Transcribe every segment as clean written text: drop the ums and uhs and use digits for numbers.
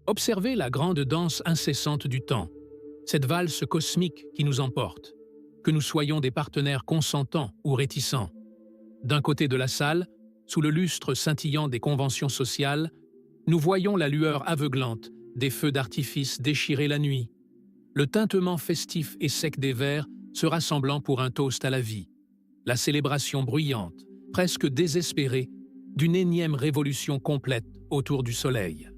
Observez la grande danse incessante du temps, cette valse cosmique qui nous emporte, que nous soyons des partenaires consentants ou réticents. D'un côté de la salle, sous le lustre scintillant des conventions sociales, nous voyons la lueur aveuglante des feux d'artifice déchirer la nuit, le tintement festif et sec des verres se rassemblant pour un toast à la vie, la célébration bruyante, presque désespérée, d'une énième révolution complète autour du soleil.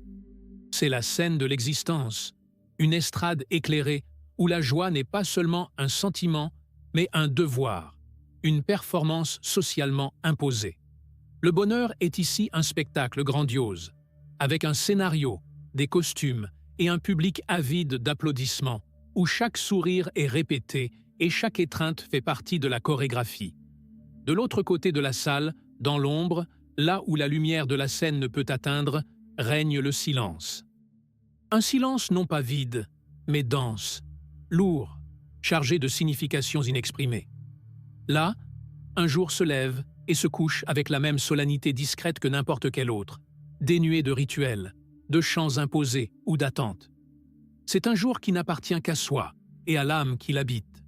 C'est la scène de l'existence, une estrade éclairée où la joie n'est pas seulement un sentiment, mais un devoir, une performance socialement imposée. Le bonheur est ici un spectacle grandiose, avec un scénario, des costumes et un public avide d'applaudissements, où chaque sourire est répété et chaque étreinte fait partie de la chorégraphie. De l'autre côté de la salle, dans l'ombre, là où la lumière de la scène ne peut atteindre, règne le silence. Un silence non pas vide, mais dense, lourd, chargé de significations inexprimées. Là, un jour se lève et se couche avec la même solennité discrète que n'importe quel autre, dénué de rituels, de chants imposés ou d'attentes. C'est un jour qui n'appartient qu'à soi et à l'âme qui l'habite.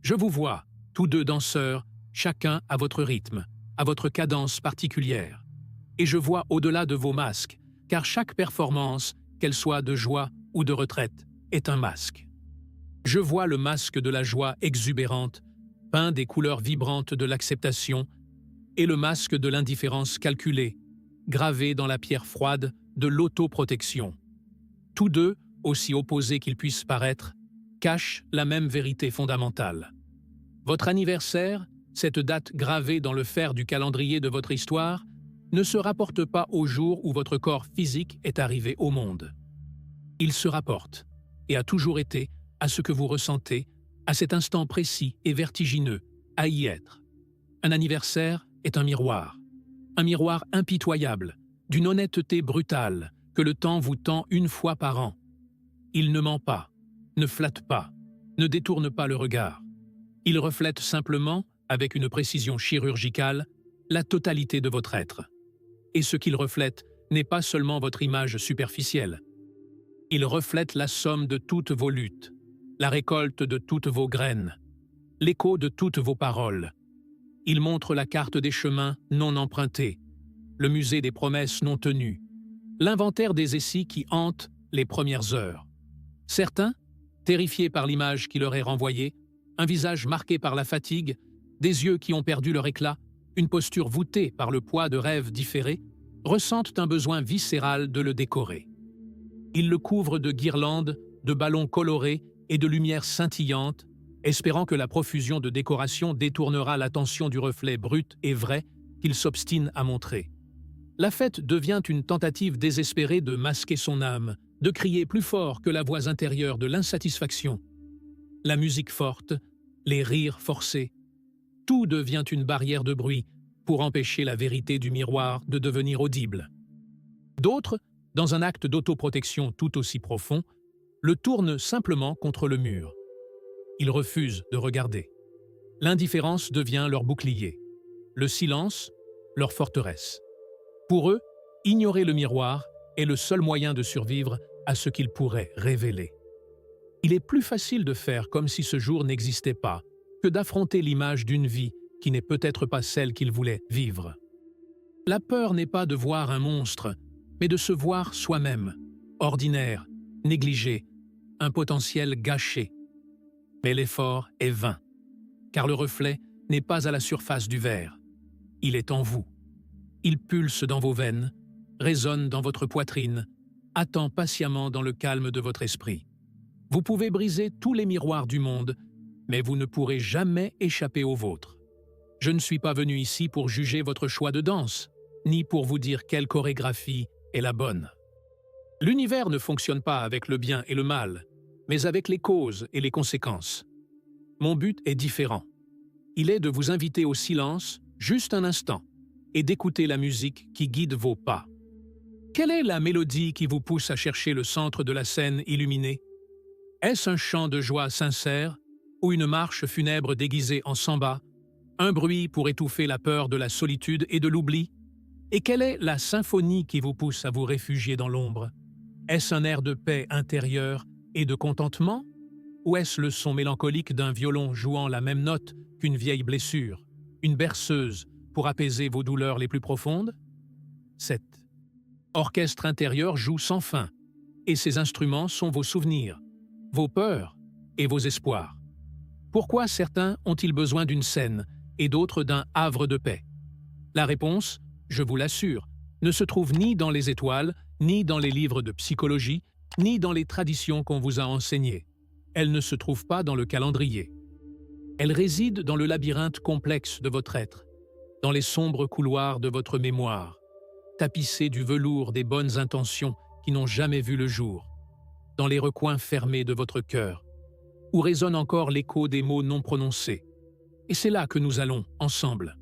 Je vous vois, tous deux danseurs, chacun à votre rythme, à votre cadence particulière. Et je vois au-delà de vos masques, car chaque performance, qu'elle soit de joie ou de retraite, est un masque. Je vois le masque de la joie exubérante, peint des couleurs vibrantes de l'acceptation, et le masque de l'indifférence calculée, gravé dans la pierre froide de l'autoprotection. Tous deux, aussi opposés qu'ils puissent paraître, cachent la même vérité fondamentale. Votre anniversaire, cette date gravée dans le fer du calendrier de votre histoire, ne se rapporte pas au jour où votre corps physique est arrivé au monde. Il se rapporte, et a toujours été, à ce que vous ressentez, à cet instant précis et vertigineux, à y être. Un anniversaire est un miroir impitoyable, d'une honnêteté brutale, que le temps vous tend une fois par an. Il ne ment pas, ne flatte pas, ne détourne pas le regard. Il reflète simplement, avec une précision chirurgicale, la totalité de votre être. Et ce qu'il reflète n'est pas seulement votre image superficielle. Il reflète la somme de toutes vos luttes, la récolte de toutes vos graines, l'écho de toutes vos paroles. Il montre la carte des chemins non empruntés, le musée des promesses non tenues, l'inventaire des essais qui hantent les premières heures. Certains, terrifiés par l'image qui leur est renvoyée, un visage marqué par la fatigue, des yeux qui ont perdu leur éclat, une posture voûtée par le poids de rêves différés, ressentent un besoin viscéral de le décorer. Ils le couvrent de guirlandes, de ballons colorés et de lumières scintillantes, espérant que la profusion de décoration détournera l'attention du reflet brut et vrai qu'ils s'obstinent à montrer. La fête devient une tentative désespérée de masquer son âme, de crier plus fort que la voix intérieure de l'insatisfaction. La musique forte, les rires forcés, tout devient une barrière de bruit pour empêcher la vérité du miroir de devenir audible. D'autres, dans un acte d'autoprotection tout aussi profond, le tournent simplement contre le mur. Ils refusent de regarder. L'indifférence devient leur bouclier, le silence, leur forteresse. Pour eux, ignorer le miroir est le seul moyen de survivre à ce qu'il pourrait révéler. Il est plus facile de faire comme si ce jour n'existait pas que d'affronter l'image d'une vie qui n'est peut-être pas celle qu'ils voulaient vivre. La peur n'est pas de voir un monstre, mais de se voir soi-même, ordinaire, négligé, un potentiel gâché. Mais l'effort est vain, car le reflet n'est pas à la surface du verre. Il est en vous. Il pulse dans vos veines, résonne dans votre poitrine, attend patiemment dans le calme de votre esprit. Vous pouvez briser tous les miroirs du monde, mais vous ne pourrez jamais échapper au vôtre. Je ne suis pas venu ici pour juger votre choix de danse, ni pour vous dire quelle chorégraphie est la bonne. L'univers ne fonctionne pas avec le bien et le mal, mais avec les causes et les conséquences. Mon but est différent. Il est de vous inviter au silence, juste un instant, et d'écouter la musique qui guide vos pas. Quelle est la mélodie qui vous pousse à chercher le centre de la scène illuminée? Est-ce un chant de joie sincère ou une marche funèbre déguisée en samba, un bruit pour étouffer la peur de la solitude et de l'oubli? Et quelle est la symphonie qui vous pousse à vous réfugier dans l'ombre? Est-ce un air de paix intérieure et de contentement? Ou est-ce le son mélancolique d'un violon jouant la même note qu'une vieille blessure, une berceuse pour apaiser vos douleurs les plus profondes? 7. Orchestre intérieur joue sans fin, et ces instruments sont vos souvenirs, vos peurs et vos espoirs. Pourquoi certains ont-ils besoin d'une scène et d'autres d'un havre de paix? La réponse, je vous l'assure, ne se trouve ni dans les étoiles, ni dans les livres de psychologie, ni dans les traditions qu'on vous a enseignées. Elle ne se trouve pas dans le calendrier. Elle réside dans le labyrinthe complexe de votre être, dans les sombres couloirs de votre mémoire, tapissés du velours des bonnes intentions qui n'ont jamais vu le jour, dans les recoins fermés de votre cœur, où résonne encore l'écho des mots non prononcés. Et c'est là que nous allons, ensemble.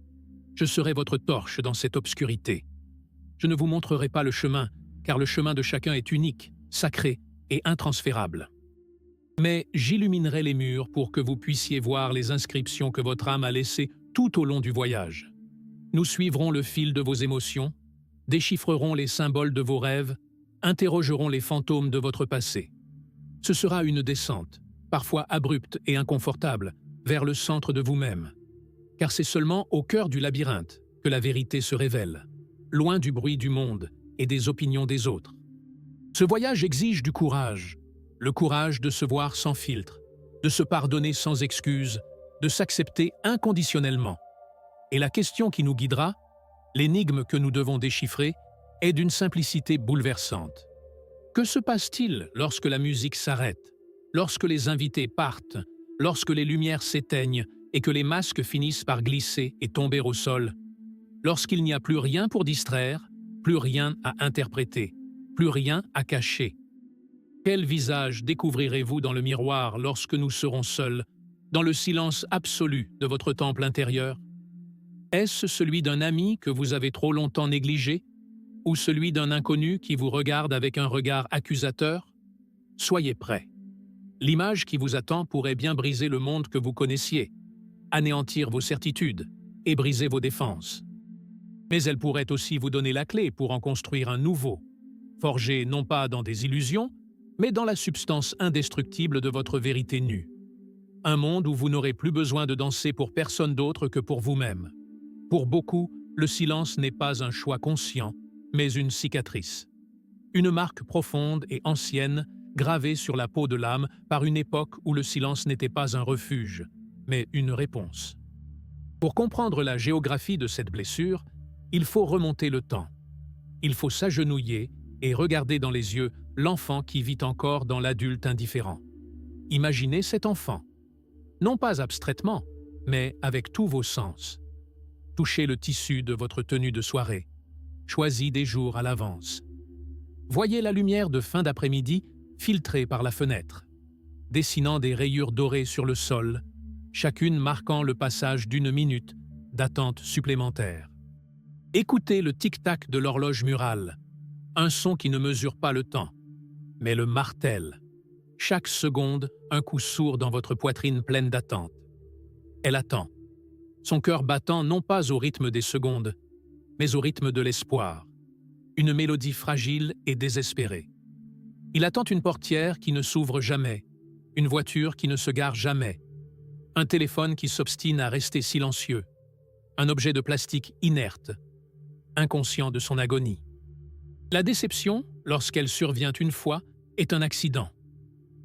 Je serai votre torche dans cette obscurité. Je ne vous montrerai pas le chemin, car le chemin de chacun est unique, sacré et intransférable. Mais j'illuminerai les murs pour que vous puissiez voir les inscriptions que votre âme a laissées tout au long du voyage. Nous suivrons le fil de vos émotions, déchiffrerons les symboles de vos rêves, interrogerons les fantômes de votre passé. Ce sera une descente, parfois abrupte et inconfortable, vers le centre de vous-même. Car c'est seulement au cœur du labyrinthe que la vérité se révèle, loin du bruit du monde et des opinions des autres. Ce voyage exige du courage, le courage de se voir sans filtre, de se pardonner sans excuse, de s'accepter inconditionnellement. Et la question qui nous guidera, l'énigme que nous devons déchiffrer, est d'une simplicité bouleversante. Que se passe-t-il lorsque la musique s'arrête, lorsque les invités partent, lorsque les lumières s'éteignent et que les masques finissent par glisser et tomber au sol, lorsqu'il n'y a plus rien pour distraire, plus rien à interpréter, plus rien à cacher? Quel visage découvrirez-vous dans le miroir lorsque nous serons seuls, dans le silence absolu de votre temple intérieur? Est-ce celui d'un ami que vous avez trop longtemps négligé, ou celui d'un inconnu qui vous regarde avec un regard accusateur? Soyez prêts. L'image qui vous attend pourrait bien briser le monde que vous connaissiez, anéantir vos certitudes et briser vos défenses. Mais elle pourrait aussi vous donner la clé pour en construire un nouveau, forgé non pas dans des illusions, mais dans la substance indestructible de votre vérité nue. Un monde où vous n'aurez plus besoin de danser pour personne d'autre que pour vous-même. Pour beaucoup, le silence n'est pas un choix conscient, mais une cicatrice. Une marque profonde et ancienne, gravée sur la peau de l'âme par une époque où le silence n'était pas un refuge, mais une réponse. Pour comprendre la géographie de cette blessure, il faut remonter le temps. Il faut s'agenouiller et regarder dans les yeux l'enfant qui vit encore dans l'adulte indifférent. Imaginez cet enfant, non pas abstraitement, mais avec tous vos sens. Touchez le tissu de votre tenue de soirée, choisis des jours à l'avance. Voyez la lumière de fin d'après-midi filtrée par la fenêtre, dessinant des rayures dorées sur le sol, chacune marquant le passage d'une minute d'attente supplémentaire. Écoutez le tic-tac de l'horloge murale, un son qui ne mesure pas le temps, mais le martèle. Chaque seconde, un coup sourd dans votre poitrine pleine d'attente. Elle attend, son cœur battant non pas au rythme des secondes, mais au rythme de l'espoir, une mélodie fragile et désespérée. Il attend une portière qui ne s'ouvre jamais, une voiture qui ne se gare jamais, un téléphone qui s'obstine à rester silencieux, un objet de plastique inerte, inconscient de son agonie. La déception, lorsqu'elle survient une fois, est un accident.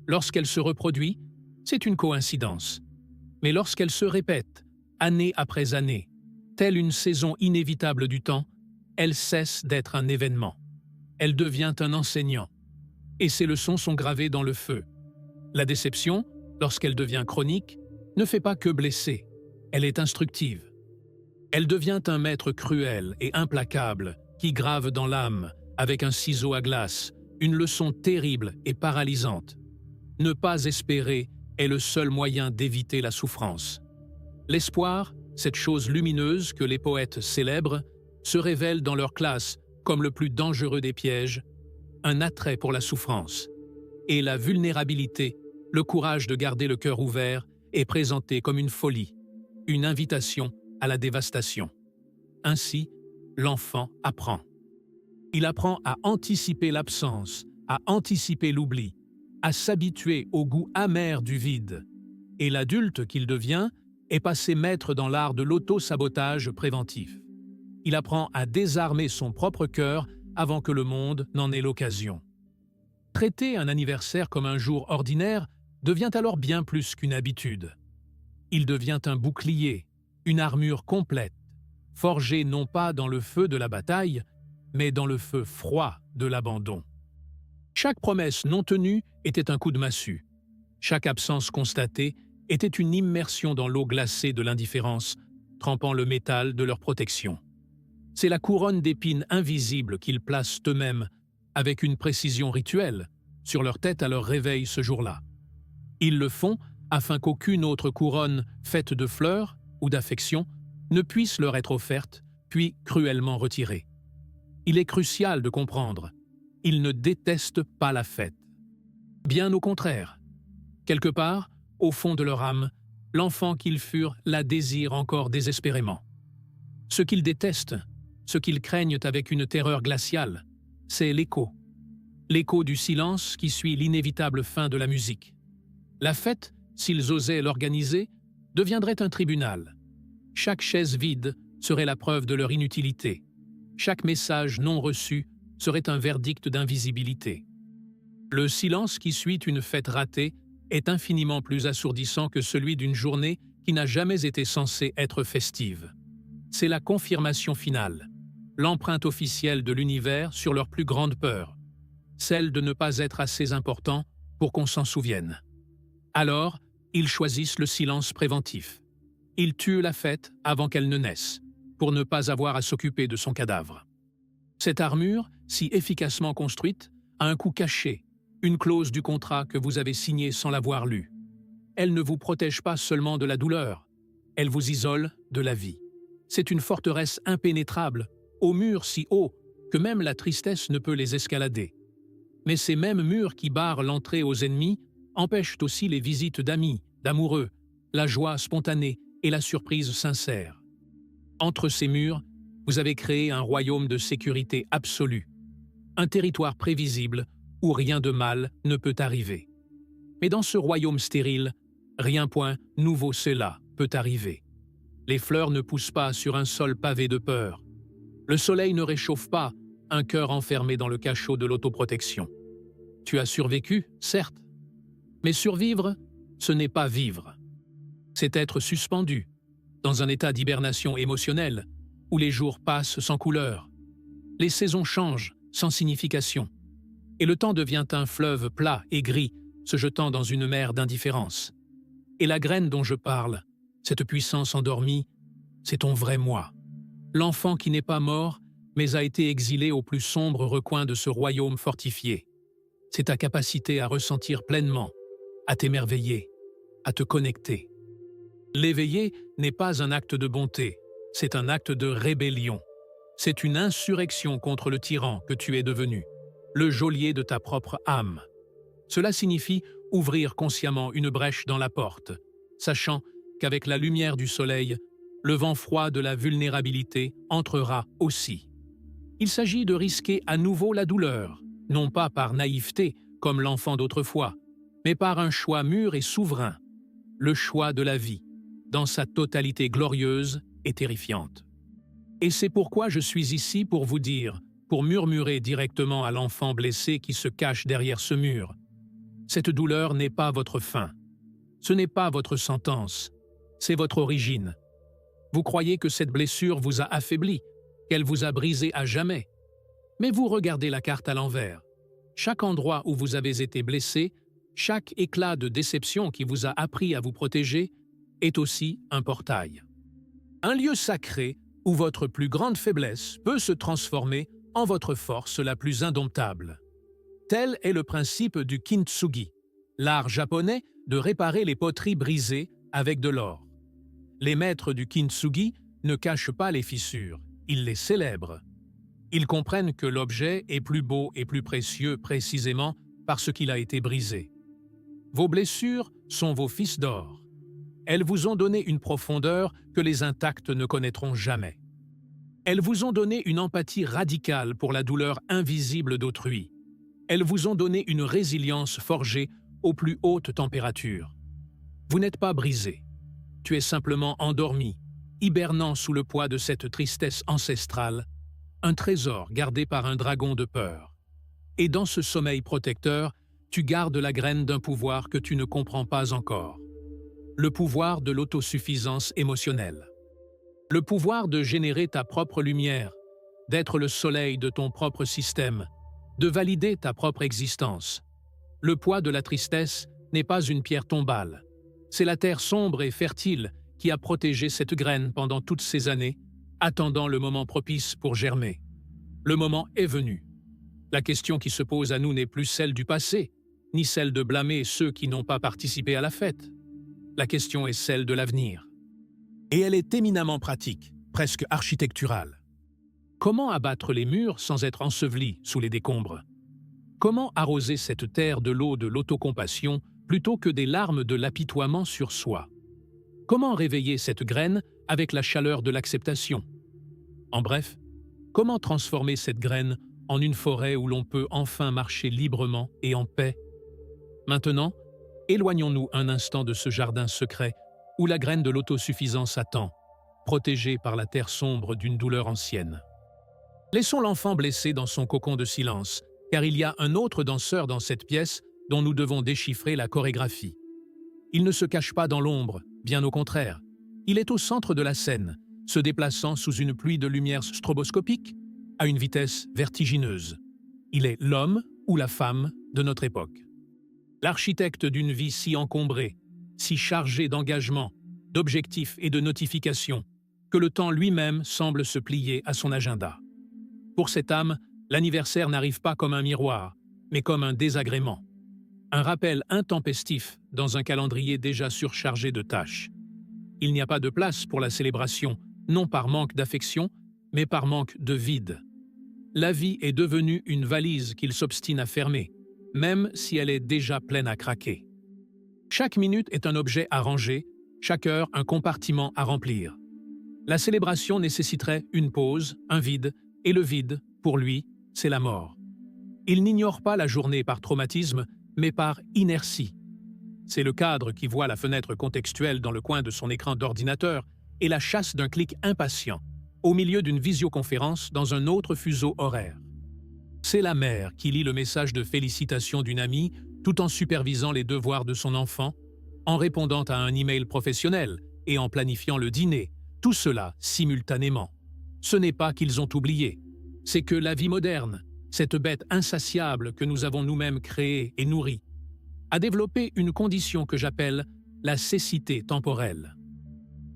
Lorsqu'elle se reproduit, c'est une coïncidence. Mais lorsqu'elle se répète, année après année, telle une saison inévitable du temps, elle cesse d'être un événement. Elle devient un enseignant. Et ses leçons sont gravées dans le feu. La déception, lorsqu'elle devient chronique, ne fait pas que blesser. Elle est instructive. Elle devient un maître cruel et implacable qui grave dans l'âme, avec un ciseau à glace, une leçon terrible et paralysante. Ne pas espérer est le seul moyen d'éviter la souffrance. L'espoir, cette chose lumineuse que les poètes célèbrent, se révèle dans leur classe comme le plus dangereux des pièges, un attrait pour la souffrance. Et la vulnérabilité, le courage de garder le cœur ouvert, est présenté comme une folie, une invitation à la dévastation. Ainsi, l'enfant apprend. Il apprend à anticiper l'absence, à anticiper l'oubli, à s'habituer au goût amer du vide. Et l'adulte qu'il devient est passé maître dans l'art de l'auto-sabotage préventif. Il apprend à désarmer son propre cœur avant que le monde n'en ait l'occasion. Traiter un anniversaire comme un jour ordinaire devient alors bien plus qu'une habitude. Il devient un bouclier, une armure complète, forgée non pas dans le feu de la bataille, mais dans le feu froid de l'abandon. Chaque promesse non tenue était un coup de massue. Chaque absence constatée était une immersion dans l'eau glacée de l'indifférence, trempant le métal de leur protection. C'est la couronne d'épines invisibles qu'ils placent eux-mêmes, avec une précision rituelle, sur leur tête à leur réveil ce jour-là. Ils le font afin qu'aucune autre couronne faite de fleurs ou d'affection ne puisse leur être offerte, puis cruellement retirée. Il est crucial de comprendre, ils ne détestent pas la fête. Bien au contraire. Quelque part, au fond de leur âme, l'enfant qu'ils furent la désire encore désespérément. Ce qu'ils détestent, ce qu'ils craignent avec une terreur glaciale, c'est l'écho. L'écho du silence qui suit l'inévitable fin de la musique. La fête, s'ils osaient l'organiser, deviendrait un tribunal. Chaque chaise vide serait la preuve de leur inutilité. Chaque message non reçu serait un verdict d'invisibilité. Le silence qui suit une fête ratée est infiniment plus assourdissant que celui d'une journée qui n'a jamais été censée être festive. C'est la confirmation finale, l'empreinte officielle de l'univers sur leur plus grande peur, celle de ne pas être assez important pour qu'on s'en souvienne. Alors, ils choisissent le silence préventif. Ils tuent la fête avant qu'elle ne naisse, pour ne pas avoir à s'occuper de son cadavre. Cette armure, si efficacement construite, a un coût caché, une clause du contrat que vous avez signé sans l'avoir lu. Elle ne vous protège pas seulement de la douleur, elle vous isole de la vie. C'est une forteresse impénétrable, aux murs si hauts que même la tristesse ne peut les escalader. Mais ces mêmes murs qui barrent l'entrée aux ennemis empêchent aussi les visites d'amis, d'amoureux, la joie spontanée et la surprise sincère. Entre ces murs, vous avez créé un royaume de sécurité absolue, un territoire prévisible où rien de mal ne peut arriver. Mais dans ce royaume stérile, rien point nouveau cela peut arriver. Les fleurs ne poussent pas sur un sol pavé de peur. Le soleil ne réchauffe pas un cœur enfermé dans le cachot de l'autoprotection. Tu as survécu, certes, mais survivre, ce n'est pas vivre. C'est être suspendu, dans un état d'hibernation émotionnelle, où les jours passent sans couleur. Les saisons changent sans signification, et le temps devient un fleuve plat et gris, se jetant dans une mer d'indifférence. Et la graine dont je parle, cette puissance endormie, c'est ton vrai moi. L'enfant qui n'est pas mort, mais a été exilé au plus sombre recoin de ce royaume fortifié. C'est ta capacité à ressentir pleinement, à t'émerveiller, à te connecter. L'éveiller n'est pas un acte de bonté, c'est un acte de rébellion. C'est une insurrection contre le tyran que tu es devenu, le geôlier de ta propre âme. Cela signifie ouvrir consciemment une brèche dans la porte, sachant qu'avec la lumière du soleil, le vent froid de la vulnérabilité entrera aussi. Il s'agit de risquer à nouveau la douleur, non pas par naïveté comme l'enfant d'autrefois, mais par un choix mûr et souverain, le choix de la vie, dans sa totalité glorieuse et terrifiante. Et c'est pourquoi je suis ici pour vous dire, pour murmurer directement à l'enfant blessé qui se cache derrière ce mur. Cette douleur n'est pas votre fin. Ce n'est pas votre sentence. C'est votre origine. Vous croyez que cette blessure vous a affaibli, qu'elle vous a brisé à jamais. Mais vous regardez la carte à l'envers. Chaque endroit où vous avez été blessé, chaque éclat de déception qui vous a appris à vous protéger, est aussi un portail. Un lieu sacré où votre plus grande faiblesse peut se transformer en votre force la plus indomptable. Tel est le principe du kintsugi, l'art japonais de réparer les poteries brisées avec de l'or. Les maîtres du kintsugi ne cachent pas les fissures, ils les célèbrent. Ils comprennent que l'objet est plus beau et plus précieux précisément parce qu'il a été brisé. Vos blessures sont vos fils d'or. Elles vous ont donné une profondeur que les intacts ne connaîtront jamais. Elles vous ont donné une empathie radicale pour la douleur invisible d'autrui. Elles vous ont donné une résilience forgée aux plus hautes températures. Vous n'êtes pas brisé. Tu es simplement endormi, hibernant sous le poids de cette tristesse ancestrale, un trésor gardé par un dragon de peur. Et dans ce sommeil protecteur, tu gardes la graine d'un pouvoir que tu ne comprends pas encore. Le pouvoir de l'autosuffisance émotionnelle. Le pouvoir de générer ta propre lumière, d'être le soleil de ton propre système, de valider ta propre existence. Le poids de la tristesse n'est pas une pierre tombale. C'est la terre sombre et fertile qui a protégé cette graine pendant toutes ces années, attendant le moment propice pour germer. Le moment est venu. La question qui se pose à nous n'est plus celle du passé, ni celle de blâmer ceux qui n'ont pas participé à la fête. La question est celle de l'avenir. Et elle est éminemment pratique, presque architecturale. Comment abattre les murs sans être enseveli sous les décombres? Comment arroser cette terre de l'eau de l'autocompassion plutôt que des larmes de l'apitoiement sur soi? Comment réveiller cette graine avec la chaleur de l'acceptation? En bref, comment transformer cette graine en une forêt où l'on peut enfin marcher librement et en paix? Maintenant, éloignons-nous un instant de ce jardin secret où la graine de l'autosuffisance attend, protégée par la terre sombre d'une douleur ancienne. Laissons l'enfant blessé dans son cocon de silence, car il y a un autre danseur dans cette pièce dont nous devons déchiffrer la chorégraphie. Il ne se cache pas dans l'ombre, bien au contraire. Il est au centre de la scène, se déplaçant sous une pluie de lumière stroboscopique à une vitesse vertigineuse. Il est l'homme ou la femme de notre époque. L'architecte d'une vie si encombrée, si chargée d'engagement, d'objectifs et de notifications, que le temps lui-même semble se plier à son agenda. Pour cette âme, l'anniversaire n'arrive pas comme un miroir, mais comme un désagrément. Un rappel intempestif dans un calendrier déjà surchargé de tâches. Il n'y a pas de place pour la célébration, non par manque d'affection, mais par manque de vide. La vie est devenue une valise qu'il s'obstine à fermer, même si elle est déjà pleine à craquer. Chaque minute est un objet à ranger, chaque heure un compartiment à remplir. La célébration nécessiterait une pause, un vide, et le vide, pour lui, c'est la mort. Il n'ignore pas la journée par traumatisme, mais par inertie. C'est le cadre qui voit la fenêtre contextuelle dans le coin de son écran d'ordinateur et la chasse d'un clic impatient, au milieu d'une visioconférence dans un autre fuseau horaire. C'est la mère qui lit le message de félicitations d'une amie tout en supervisant les devoirs de son enfant, en répondant à un email professionnel et en planifiant le dîner, tout cela simultanément. Ce n'est pas qu'ils ont oublié, c'est que la vie moderne, cette bête insatiable que nous avons nous-mêmes créée et nourrie, a développé une condition que j'appelle la cécité temporelle.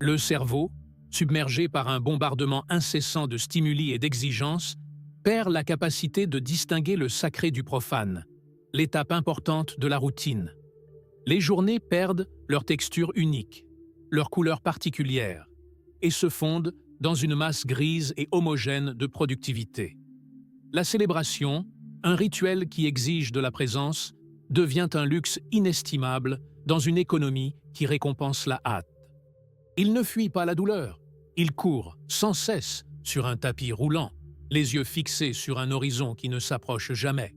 Le cerveau, submergé par un bombardement incessant de stimuli et d'exigences, perd la capacité de distinguer le sacré du profane, l'étape importante de la routine. Les journées perdent leur texture unique, leur couleur particulière, et se fondent dans une masse grise et homogène de productivité. La célébration, un rituel qui exige de la présence, devient un luxe inestimable dans une économie qui récompense la hâte. Il ne fuit pas la douleur, il court sans cesse sur un tapis roulant, les yeux fixés sur un horizon qui ne s'approche jamais.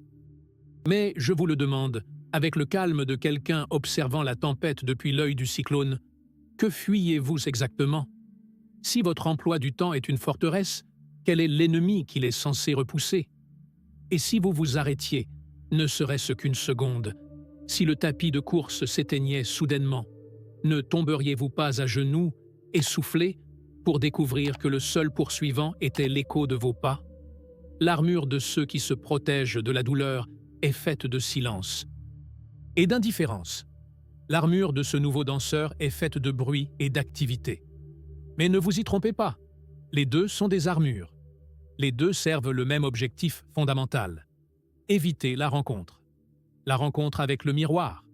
Mais je vous le demande, avec le calme de quelqu'un observant la tempête depuis l'œil du cyclone, que fuyez-vous exactement? Si votre emploi du temps est une forteresse, quel est l'ennemi qu'il est censé repousser? Et si vous vous arrêtiez, ne serait-ce qu'une seconde, si le tapis de course s'éteignait soudainement, ne tomberiez-vous pas à genoux, essoufflés, pour découvrir que le seul poursuivant était l'écho de vos pas? L'armure de ceux qui se protègent de la douleur est faite de silence et d'indifférence. L'armure de ce nouveau danseur est faite de bruit et d'activité. Mais ne vous y trompez pas, les deux sont des armures. Les deux servent le même objectif fondamental. Éviter la rencontre. La rencontre avec le miroir.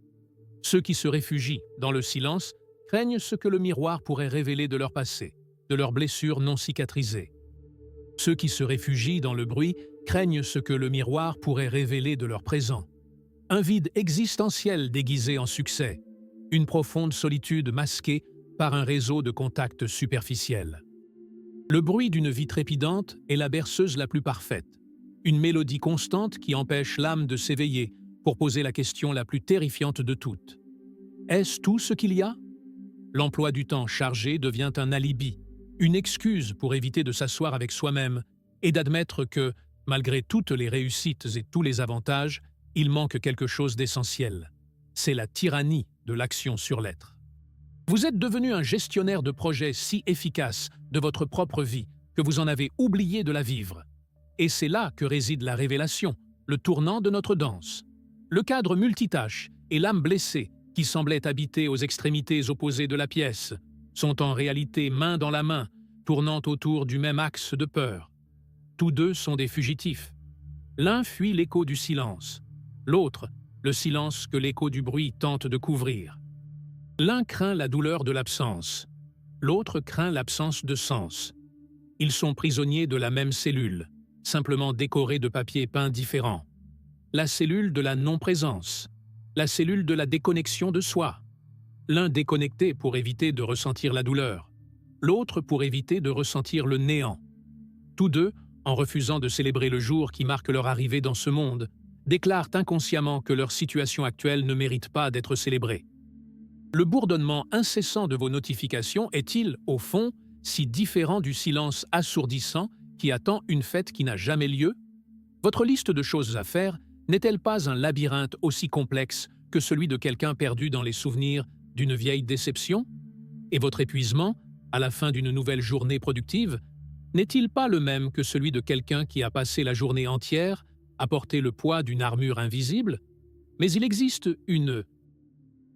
Ceux qui se réfugient dans le silence craignent ce que le miroir pourrait révéler de leur passé, de leurs blessures non cicatrisées. Ceux qui se réfugient dans le bruit craignent ce que le miroir pourrait révéler de leur présent. Un vide existentiel déguisé en succès, une profonde solitude masquée par un réseau de contacts superficiels. Le bruit d'une vie trépidante est la berceuse la plus parfaite, une mélodie constante qui empêche l'âme de s'éveiller pour poser la question la plus terrifiante de toutes. Est-ce tout ce qu'il y a? L'emploi du temps chargé devient un alibi, une excuse pour éviter de s'asseoir avec soi-même et d'admettre que, malgré toutes les réussites et tous les avantages, il manque quelque chose d'essentiel. C'est la tyrannie de l'action sur l'être. Vous êtes devenu un gestionnaire de projets si efficace de votre propre vie que vous en avez oublié de la vivre. Et c'est là que réside la révélation, le tournant de notre danse. Le cadre multitâche et l'âme blessée, qui semblaient habiter aux extrémités opposées de la pièce, sont en réalité main dans la main, tournant autour du même axe de peur. Tous deux sont des fugitifs. L'un fuit l'écho du silence, l'autre, le silence que l'écho du bruit tente de couvrir. L'un craint la douleur de l'absence, l'autre craint l'absence de sens. Ils sont prisonniers de la même cellule, simplement décorée de papier peint différents. La cellule de la non-présence, la cellule de la déconnexion de soi. L'un déconnecté pour éviter de ressentir la douleur, l'autre pour éviter de ressentir le néant. Tous deux, en refusant de célébrer le jour qui marque leur arrivée dans ce monde, déclarent inconsciemment que leur situation actuelle ne mérite pas d'être célébrée. Le bourdonnement incessant de vos notifications est-il, au fond, si différent du silence assourdissant qui attend une fête qui n'a jamais lieu? Votre liste de choses à faire n'est-elle pas un labyrinthe aussi complexe que celui de quelqu'un perdu dans les souvenirs d'une vieille déception? Et votre épuisement, à la fin d'une nouvelle journée productive, n'est-il pas le même que celui de quelqu'un qui a passé la journée entière à porter le poids d'une armure invisible? Mais il existe une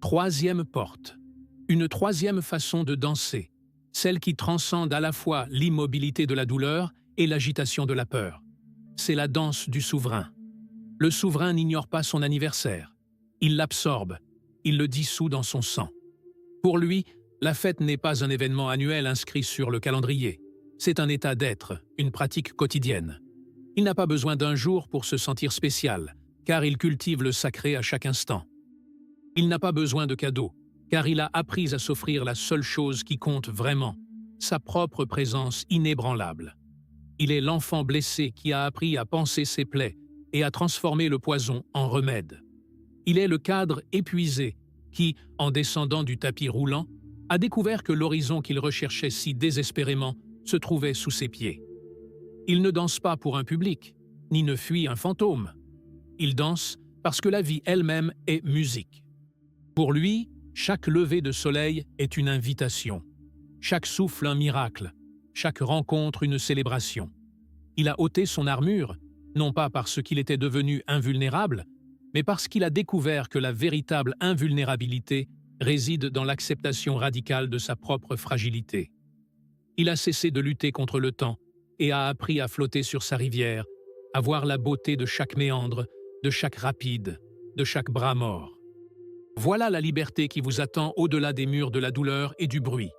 troisième porte, une troisième façon de danser, celle qui transcende à la fois l'immobilité de la douleur et l'agitation de la peur. C'est la danse du souverain. Le souverain n'ignore pas son anniversaire. Il l'absorbe, il le dissout dans son sang. Pour lui, la fête n'est pas un événement annuel inscrit sur le calendrier. C'est un état d'être, une pratique quotidienne. Il n'a pas besoin d'un jour pour se sentir spécial, car il cultive le sacré à chaque instant. Il n'a pas besoin de cadeaux, car il a appris à s'offrir la seule chose qui compte vraiment, sa propre présence inébranlable. Il est l'enfant blessé qui a appris à panser ses plaies et à transformer le poison en remède. Il est le cadre épuisé qui, en descendant du tapis roulant, a découvert que l'horizon qu'il recherchait si désespérément se trouvait sous ses pieds. Il ne danse pas pour un public, ni ne fuit un fantôme. Il danse parce que la vie elle-même est musique. Pour lui, chaque lever de soleil est une invitation, chaque souffle un miracle, chaque rencontre une célébration. Il a ôté son armure, non pas parce qu'il était devenu invulnérable, mais parce qu'il a découvert que la véritable invulnérabilité réside dans l'acceptation radicale de sa propre fragilité. Il a cessé de lutter contre le temps et a appris à flotter sur sa rivière, à voir la beauté de chaque méandre, de chaque rapide, de chaque bras mort. Voilà la liberté qui vous attend au-delà des murs de la douleur et du bruit.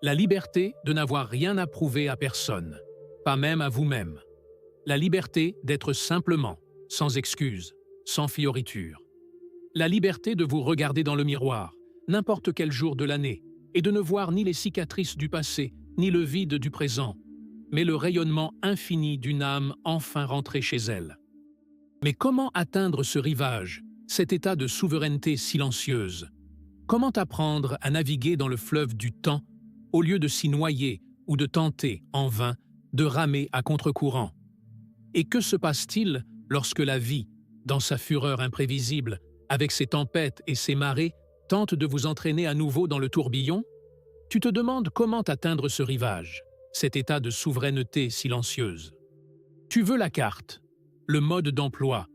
La liberté de n'avoir rien à prouver à personne, pas même à vous-même. La liberté d'être simplement, sans excuse, sans fioriture. La liberté de vous regarder dans le miroir, n'importe quel jour de l'année, et de ne voir ni les cicatrices du passé, ni le vide du présent, mais le rayonnement infini d'une âme enfin rentrée chez elle. Mais comment atteindre ce rivage, cet état de souveraineté silencieuse? Comment apprendre à naviguer dans le fleuve du temps au lieu de s'y noyer ou de tenter, en vain, de ramer à contre-courant? Et que se passe-t-il lorsque la vie, dans sa fureur imprévisible, avec ses tempêtes et ses marées, tente de vous entraîner à nouveau dans le tourbillon? Tu te demandes comment atteindre ce rivage, cet état de souveraineté silencieuse. Tu veux la carte, le mode d'emploi,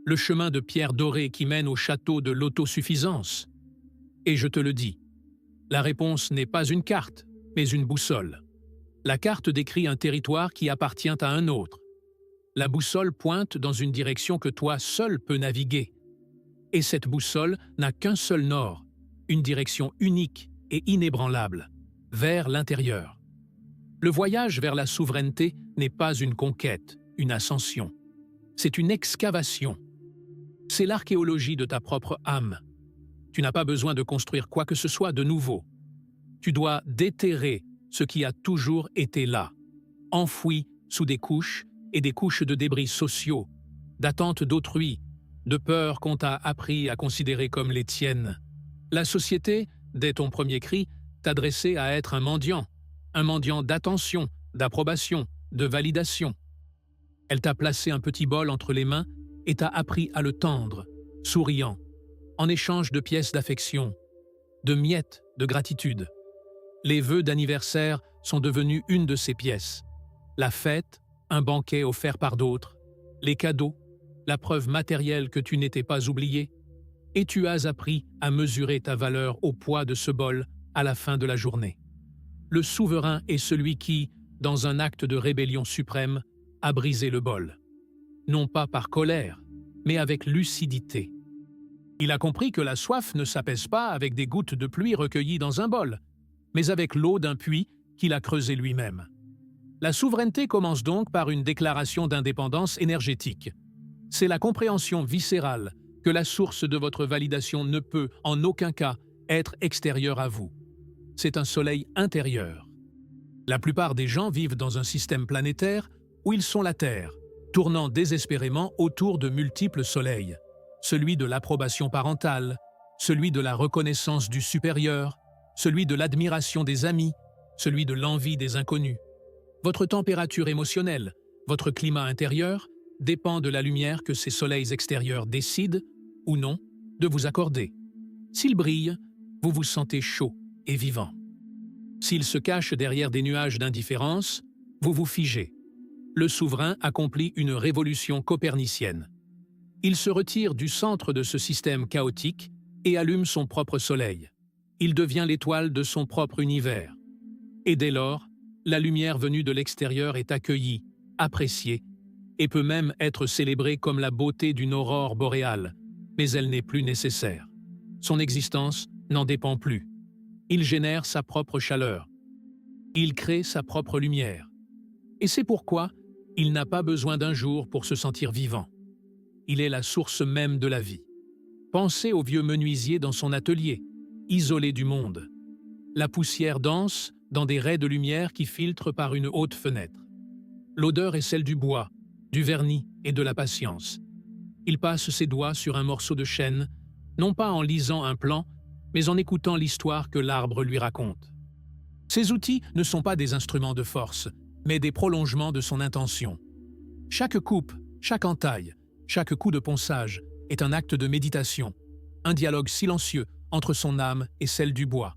le chemin de pierre dorée qui mène au château de l'autosuffisance. Et je te le dis, la réponse n'est pas une carte, mais une boussole. La carte décrit un territoire qui appartient à un autre. La boussole pointe dans une direction que toi seul peux naviguer. Et cette boussole n'a qu'un seul nord, une direction unique et inébranlable, vers l'intérieur. Le voyage vers la souveraineté n'est pas une conquête, une ascension. C'est une excavation. C'est l'archéologie de ta propre âme. Tu n'as pas besoin de construire quoi que ce soit de nouveau. Tu dois déterrer ce qui a toujours été là, enfoui sous des couches et des couches de débris sociaux, d'attentes d'autrui, de peurs qu'on t'a appris à considérer comme les tiennes. La société, dès ton premier cri, t'a dressé à être un mendiant d'attention, d'approbation, de validation. Elle t'a placé un petit bol entre les mains et t'a appris à le tendre, souriant, en échange de pièces d'affection, de miettes de gratitude. Les vœux d'anniversaire sont devenus une de ces pièces. La fête, un banquet offert par d'autres, les cadeaux, la preuve matérielle que tu n'étais pas oublié, et tu as appris à mesurer ta valeur au poids de ce bol à la fin de la journée. Le souverain est celui qui, dans un acte de rébellion suprême, a brisé le bol. Non pas par colère, mais avec lucidité. Il a compris que la soif ne s'apaise pas avec des gouttes de pluie recueillies dans un bol, mais avec l'eau d'un puits qu'il a creusé lui-même. La souveraineté commence donc par une déclaration d'indépendance énergétique. C'est la compréhension viscérale que la source de votre validation ne peut, en aucun cas, être extérieure à vous. C'est un soleil intérieur. La plupart des gens vivent dans un système planétaire où ils sont la Terre, tournant désespérément autour de multiples soleils. Celui de l'approbation parentale, celui de la reconnaissance du supérieur, celui de l'admiration des amis, celui de l'envie des inconnus. Votre température émotionnelle, votre climat intérieur, dépend de la lumière que ces soleils extérieurs décident, ou non, de vous accorder. S'ils brillent, vous vous sentez chaud et vivant. S'ils se cachent derrière des nuages d'indifférence, vous vous figez. Le souverain accomplit une révolution copernicienne. Il se retire du centre de ce système chaotique et allume son propre soleil. Il devient l'étoile de son propre univers. Et dès lors, la lumière venue de l'extérieur est accueillie, appréciée, et peut même être célébrée comme la beauté d'une aurore boréale, mais elle n'est plus nécessaire. Son existence n'en dépend plus. Il génère sa propre chaleur. Il crée sa propre lumière. Et c'est pourquoi il n'a pas besoin d'un jour pour se sentir vivant. Il est la source même de la vie. Pensez au vieux menuisier dans son atelier, isolé du monde. La poussière danse dans des raies de lumière qui filtrent par une haute fenêtre. L'odeur est celle du bois, du vernis et de la patience. Il passe ses doigts sur un morceau de chêne, non pas en lisant un plan, mais en écoutant l'histoire que l'arbre lui raconte. Ces outils ne sont pas des instruments de force, mais des prolongements de son intention. Chaque coupe, chaque entaille, chaque coup de ponçage est un acte de méditation, un dialogue silencieux entre son âme et celle du bois.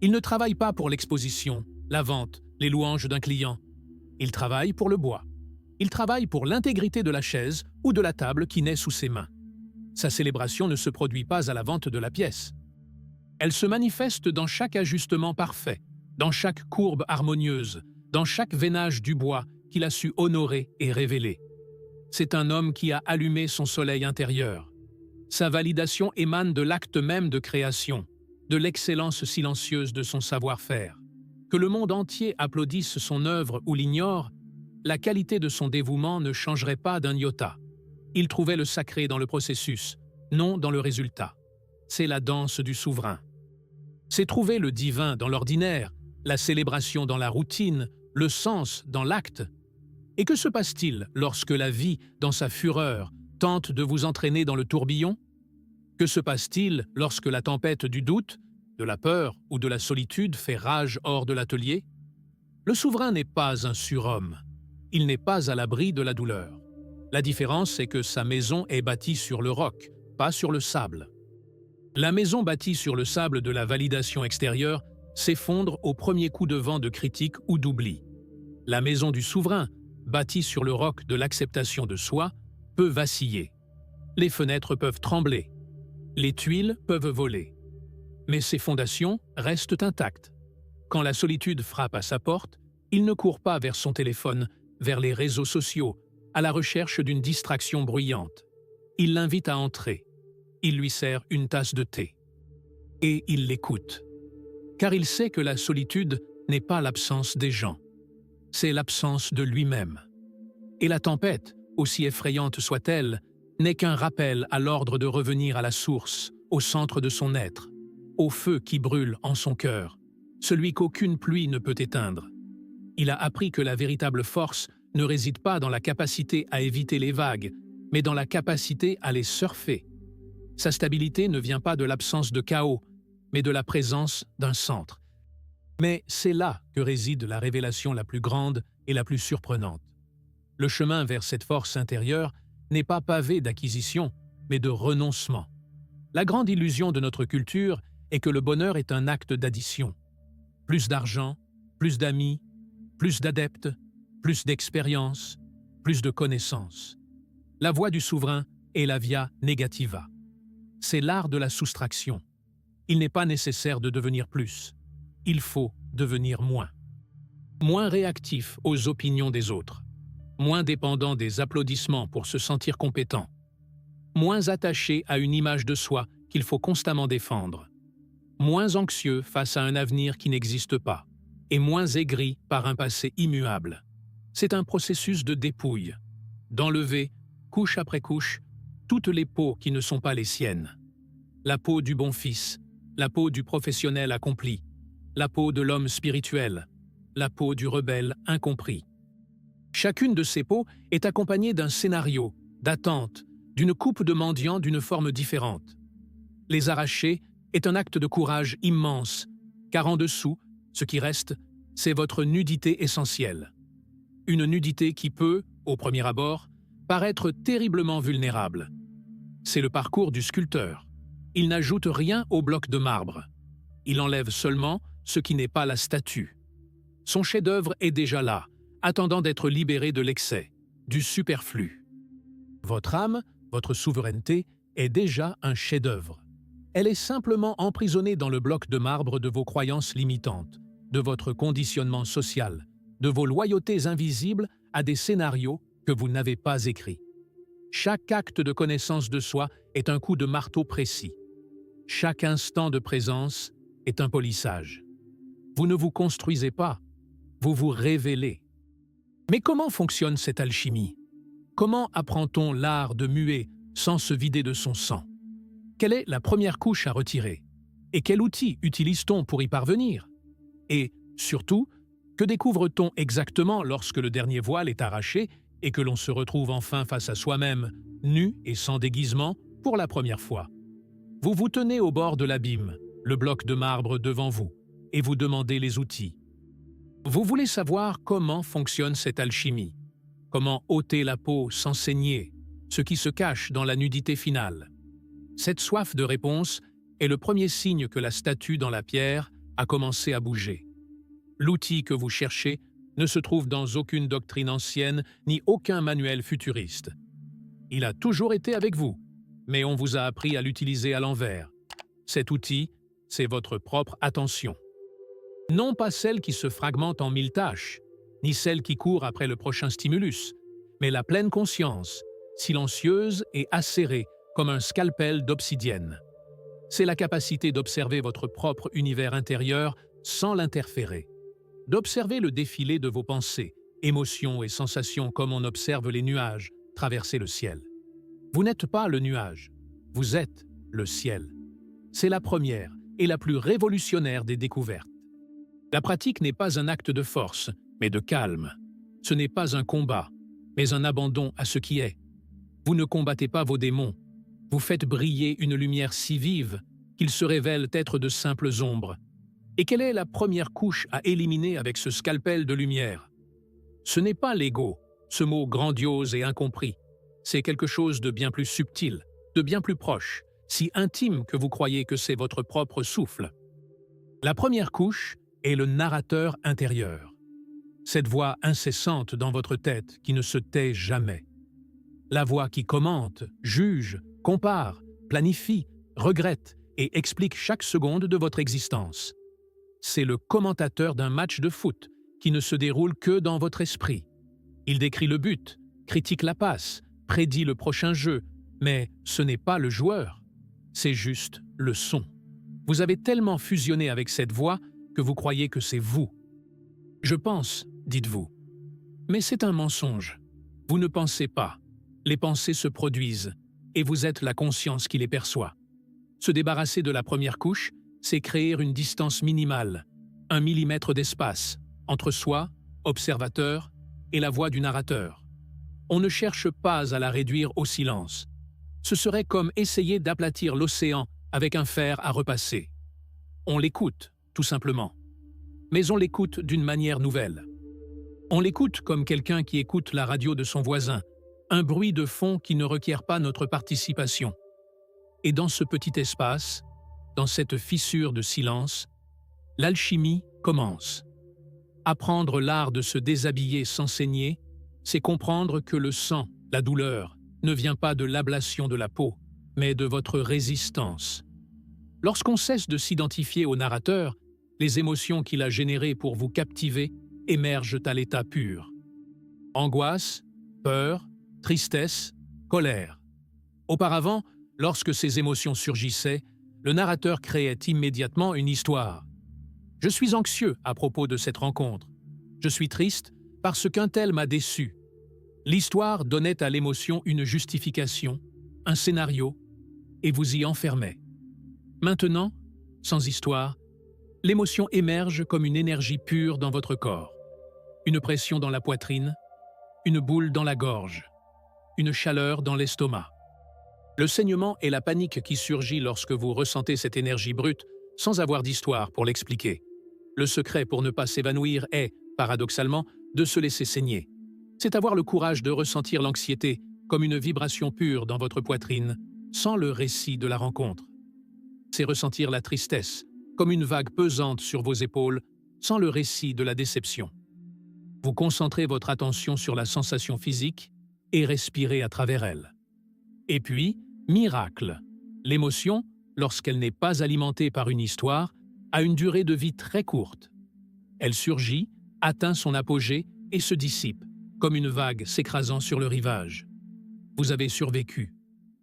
Il ne travaille pas pour l'exposition, la vente, les louanges d'un client. Il travaille pour le bois. Il travaille pour l'intégrité de la chaise ou de la table qui naît sous ses mains. Sa célébration ne se produit pas à la vente de la pièce. Elle se manifeste dans chaque ajustement parfait, dans chaque courbe harmonieuse, dans chaque veinage du bois qu'il a su honorer et révéler. C'est un homme qui a allumé son soleil intérieur. Sa validation émane de l'acte même de création, de l'excellence silencieuse de son savoir-faire. Que le monde entier applaudisse son œuvre ou l'ignore, la qualité de son dévouement ne changerait pas d'un iota. Il trouvait le sacré dans le processus, non dans le résultat. C'est la danse du souverain. C'est trouver le divin dans l'ordinaire, la célébration dans la routine, le sens dans l'acte. Et que se passe-t-il lorsque la vie, dans sa fureur, tente de vous entraîner dans le tourbillon? Que se passe-t-il lorsque la tempête du doute, de la peur ou de la solitude fait rage hors de l'atelier? Le souverain n'est pas un surhomme. Il n'est pas à l'abri de la douleur. La différence, c'est que sa maison est bâtie sur le roc, pas sur le sable. La maison bâtie sur le sable de la validation extérieure s'effondre au premier coup de vent de critique ou d'oubli. La maison du souverain, bâtie sur le roc de l'acceptation de soi, peut vaciller. Les fenêtres peuvent trembler. Les tuiles peuvent voler. Mais ses fondations restent intactes. Quand la solitude frappe à sa porte, il ne court pas vers son téléphone, vers les réseaux sociaux, à la recherche d'une distraction bruyante. Il l'invite à entrer. Il lui sert une tasse de thé. Et il l'écoute. Car il sait que la solitude n'est pas l'absence des gens. C'est l'absence de lui-même. Et la tempête, aussi effrayante soit-elle, n'est qu'un rappel à l'ordre de revenir à la source, au centre de son être, au feu qui brûle en son cœur, celui qu'aucune pluie ne peut éteindre. Il a appris que la véritable force ne réside pas dans la capacité à éviter les vagues, mais dans la capacité à les surfer. Sa stabilité ne vient pas de l'absence de chaos, mais de la présence d'un centre. Mais c'est là que réside la révélation la plus grande et la plus surprenante. Le chemin vers cette force intérieure n'est pas pavé d'acquisitions, mais de renoncement. La grande illusion de notre culture est que le bonheur est un acte d'addition. Plus d'argent, plus d'amis, plus d'adeptes, plus d'expérience, plus de connaissances. La voie du souverain est la via negativa. C'est l'art de la soustraction. Il n'est pas nécessaire de devenir plus. Il faut devenir moins. Moins réactif aux opinions des autres. Moins dépendant des applaudissements pour se sentir compétent. Moins attaché à une image de soi qu'il faut constamment défendre. Moins anxieux face à un avenir qui n'existe pas. Et moins aigri par un passé immuable. C'est un processus de dépouille. D'enlever, couche après couche, toutes les peaux qui ne sont pas les siennes. La peau du bon fils, la peau du professionnel accompli, la peau de l'homme spirituel, la peau du rebelle incompris. Chacune de ces peaux est accompagnée d'un scénario, d'attente, d'une coupe de mendiants d'une forme différente. Les arracher est un acte de courage immense, car en dessous, ce qui reste, c'est votre nudité essentielle. Une nudité qui peut, au premier abord, paraître terriblement vulnérable. C'est le parcours du sculpteur. Il n'ajoute rien au bloc de marbre. Il enlève seulement ce qui n'est pas la statue. Son chef-d'œuvre est déjà là, attendant d'être libéré de l'excès, du superflu. Votre âme, votre souveraineté, est déjà un chef-d'œuvre. Elle est simplement emprisonnée dans le bloc de marbre de vos croyances limitantes, de votre conditionnement social, de vos loyautés invisibles à des scénarios que vous n'avez pas écrits. Chaque acte de connaissance de soi est un coup de marteau précis. Chaque instant de présence est un polissage. Vous ne vous construisez pas, vous vous révélez. Mais comment fonctionne cette alchimie? Comment apprend-on l'art de muer sans se vider de son sang? Quelle est la première couche à retirer? Et quel outil utilise-t-on pour y parvenir? Et, surtout, que découvre-t-on exactement lorsque le dernier voile est arraché et que l'on se retrouve enfin face à soi-même, nu et sans déguisement, pour la première fois? Vous vous tenez au bord de l'abîme, le bloc de marbre devant vous, et vous demandez les outils. Vous voulez savoir comment fonctionne cette alchimie, comment ôter la peau sans saigner, ce qui se cache dans la nudité finale. Cette soif de réponse est le premier signe que la statue dans la pierre a commencé à bouger. L'outil que vous cherchez ne se trouve dans aucune doctrine ancienne ni aucun manuel futuriste. Il a toujours été avec vous, mais on vous a appris à l'utiliser à l'envers. Cet outil, c'est votre propre attention. Non pas celle qui se fragmente en 1000 tâches, ni celle qui court après le prochain stimulus, mais la pleine conscience, silencieuse et acérée comme un scalpel d'obsidienne. C'est la capacité d'observer votre propre univers intérieur sans l'interférer, d'observer le défilé de vos pensées, émotions et sensations comme on observe les nuages traverser le ciel. Vous n'êtes pas le nuage, vous êtes le ciel. C'est la première et la plus révolutionnaire des découvertes. La pratique n'est pas un acte de force, mais de calme. Ce n'est pas un combat, mais un abandon à ce qui est. Vous ne combattez pas vos démons. Vous faites briller une lumière si vive qu'ils se révèlent être de simples ombres. Et quelle est la première couche à éliminer avec ce scalpel de lumière? Ce n'est pas l'ego, ce mot grandiose et incompris. C'est quelque chose de bien plus subtil, de bien plus proche, si intime que vous croyez que c'est votre propre souffle. La première couche est le narrateur intérieur. Cette voix incessante dans votre tête qui ne se tait jamais. La voix qui commente, juge, compare, planifie, regrette et explique chaque seconde de votre existence. C'est le commentateur d'un match de foot qui ne se déroule que dans votre esprit. Il décrit le but, critique la passe, prédit le prochain jeu, mais ce n'est pas le joueur, c'est juste le son. Vous avez tellement fusionné avec cette voix que vous croyez que c'est vous. Je pense, dites-vous. Mais c'est un mensonge. Vous ne pensez pas. Les pensées se produisent, et vous êtes la conscience qui les perçoit. Se débarrasser de la première couche, c'est créer une distance minimale, 1 millimètre d'espace, entre soi, observateur, est la voix du narrateur. On ne cherche pas à la réduire au silence. Ce serait comme essayer d'aplatir l'océan avec un fer à repasser. On l'écoute, tout simplement. Mais on l'écoute d'une manière nouvelle. On l'écoute comme quelqu'un qui écoute la radio de son voisin, un bruit de fond qui ne requiert pas notre participation. Et dans ce petit espace, dans cette fissure de silence, l'alchimie commence. Apprendre l'art de se déshabiller sans saigner, c'est comprendre que le sang, la douleur, ne vient pas de l'ablation de la peau, mais de votre résistance. Lorsqu'on cesse de s'identifier au narrateur, les émotions qu'il a générées pour vous captiver émergent à l'état pur. Angoisse, peur, tristesse, colère. Auparavant, lorsque ces émotions surgissaient, le narrateur créait immédiatement une histoire. Je suis anxieux à propos de cette rencontre. Je suis triste parce qu'un tel m'a déçu. L'histoire donnait à l'émotion une justification, un scénario, et vous y enfermait. Maintenant, sans histoire, l'émotion émerge comme une énergie pure dans votre corps. Une pression dans la poitrine, une boule dans la gorge, une chaleur dans l'estomac. Le saignement est la panique qui surgit lorsque vous ressentez cette énergie brute sans avoir d'histoire pour l'expliquer. Le secret pour ne pas s'évanouir est, paradoxalement, de se laisser saigner. C'est avoir le courage de ressentir l'anxiété comme une vibration pure dans votre poitrine, sans le récit de la rencontre. C'est ressentir la tristesse comme une vague pesante sur vos épaules, sans le récit de la déception. Vous concentrez votre attention sur la sensation physique et respirez à travers elle. Et puis, miracle. L'émotion, lorsqu'elle n'est pas alimentée par une histoire, a une durée de vie très courte. Elle surgit, atteint son apogée et se dissipe, comme une vague s'écrasant sur le rivage. Vous avez survécu.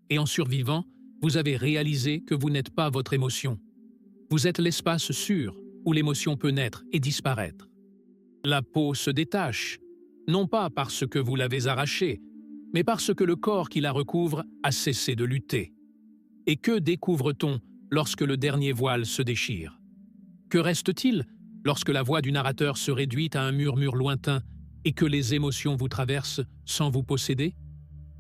Et en survivant, vous avez réalisé que vous n'êtes pas votre émotion. Vous êtes l'espace sûr où l'émotion peut naître et disparaître. La peau se détache, non pas parce que vous l'avez arrachée, mais parce que le corps qui la recouvre a cessé de lutter. Et que découvre-t-on lorsque le dernier voile se déchire? Que reste-t-il lorsque la voix du narrateur se réduit à un murmure lointain et que les émotions vous traversent sans vous posséder?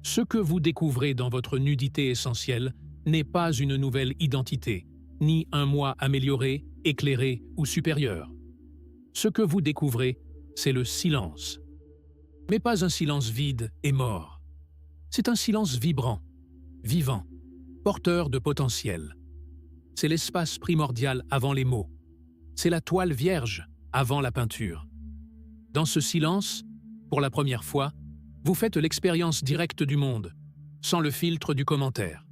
Ce que vous découvrez dans votre nudité essentielle n'est pas une nouvelle identité, ni un moi amélioré, éclairé ou supérieur. Ce que vous découvrez, c'est le silence. Mais pas un silence vide et mort. C'est un silence vibrant, vivant, porteur de potentiel. C'est l'espace primordial avant les mots. C'est la toile vierge avant la peinture. Dans ce silence, pour la première fois, vous faites l'expérience directe du monde, sans le filtre du commentaire.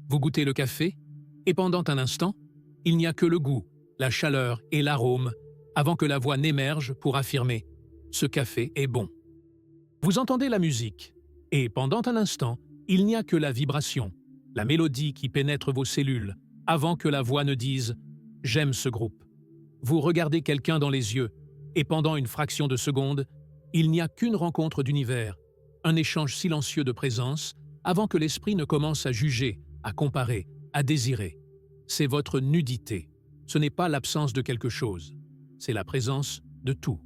Vous goûtez le café, et pendant un instant, il n'y a que le goût, la chaleur et l'arôme, avant que la voix n'émerge pour affirmer « ce café est bon ». Vous entendez la musique, et pendant un instant, il n'y a que la vibration, la mélodie qui pénètre vos cellules, avant que la voix ne dise « j'aime ce groupe ». Vous regardez quelqu'un dans les yeux, et pendant une fraction de seconde, il n'y a qu'une rencontre d'univers, un échange silencieux de présence, avant que l'esprit ne commence à juger, à comparer, à désirer. C'est votre nudité. Ce n'est pas l'absence de quelque chose. C'est la présence de tout.